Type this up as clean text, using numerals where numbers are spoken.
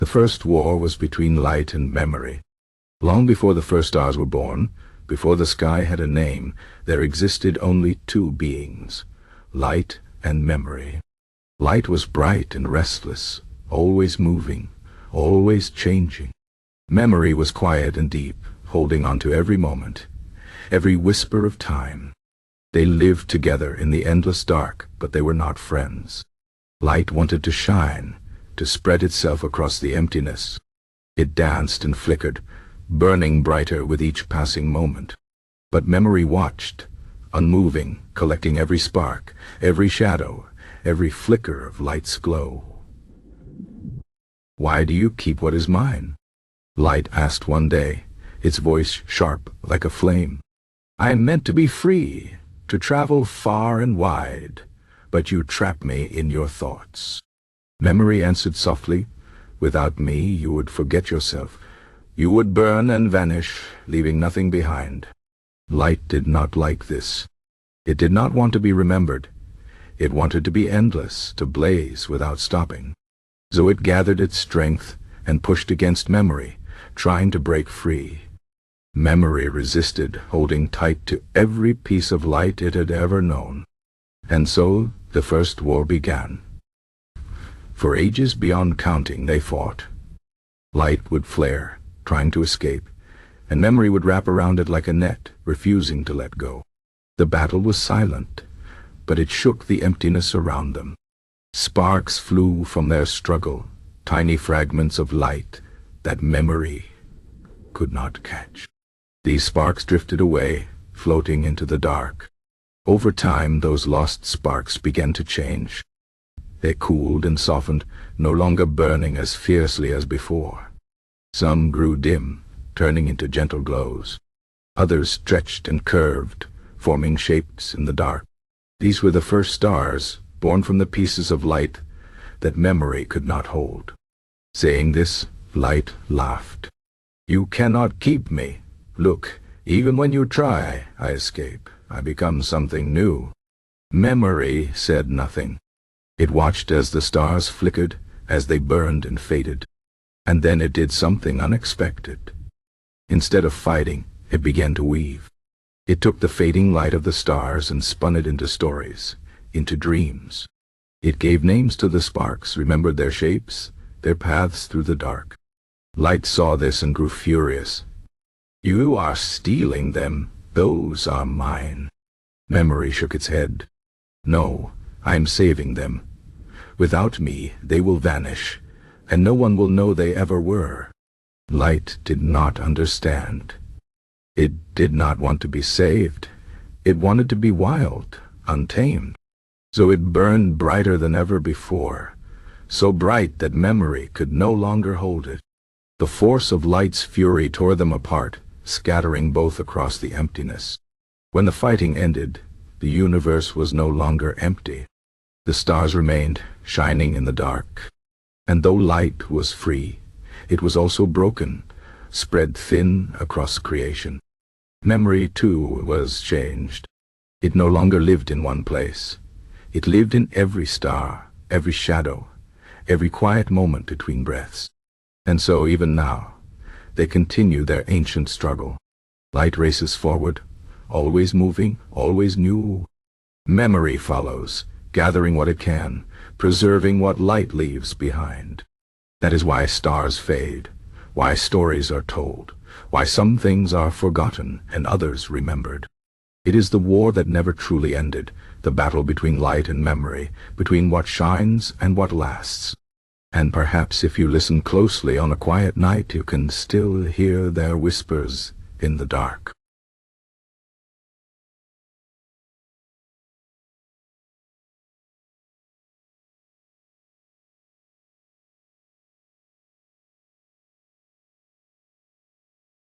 The first war was between light and memory. Long before the first stars were born, before the sky had a name, there existed only two beings, light and memory. Light was bright and restless, always moving, always changing. Memory was quiet and deep, holding on to every moment, every whisper of time. They lived together in the endless dark, but they were not friends. Light wanted to shine, to spread itself across the emptiness. It danced and flickered, burning brighter with each passing moment. But memory watched, unmoving, collecting every spark, every shadow, every flicker of light's glow. "Why do you keep what is mine?" Light asked one day, its voice sharp like a flame. "I am meant to be free, to travel far and wide, but you trap me in your thoughts." Memory answered softly, "Without me you would forget yourself. You would burn and vanish, leaving nothing behind." Light did not like this. It did not want to be remembered. It wanted to be endless, to blaze without stopping. So it gathered its strength and pushed against memory, trying to break free. Memory resisted, holding tight to every piece of light it had ever known. And so the first war began. For ages beyond counting they fought. Light would flare, trying to escape, and memory would wrap around it like a net, refusing to let go. The battle was silent, but it shook the emptiness around them. Sparks flew from their struggle, tiny fragments of light that memory could not catch. These sparks drifted away, floating into the dark. Over time, those lost sparks began to change. They cooled and softened, no longer burning as fiercely as before. Some grew dim, turning into gentle glows. Others stretched and curved, forming shapes in the dark. These were the first stars, born from the pieces of light that memory could not hold. Saying this, Light laughed. "You cannot keep me. Look, even when you try, I escape. I become something new." Memory said nothing. It watched as the stars flickered, as they burned and faded. And then it did something unexpected. Instead of fighting, it began to weave. It took the fading light of the stars and spun it into stories, into dreams. It gave names to the sparks, remembered their shapes, their paths through the dark. Light saw this and grew furious. "You are stealing them. Those are mine." Memory shook its head. "No, I am saving them. Without me, they will vanish, and no one will know they ever were." Light did not understand. It did not want to be saved. It wanted to be wild, untamed. So it burned brighter than ever before, so bright that memory could no longer hold it. The force of Light's fury tore them apart, scattering both across the emptiness. When the fighting ended, the universe was no longer empty. The stars remained, shining in the dark. And though Light was free, it was also broken, spread thin across creation. Memory, too, was changed. It no longer lived in one place. It lived in every star, every shadow, every quiet moment between breaths. And so, even now, they continue their ancient struggle. Light races forward, always moving, always new. Memory follows, gathering what it can, preserving what light leaves behind. That is why stars fade, why stories are told, why some things are forgotten and others remembered. It is the war that never truly ended, the battle between light and memory, between what shines and what lasts. And perhaps if you listen closely on a quiet night, you can still hear their whispers in the dark.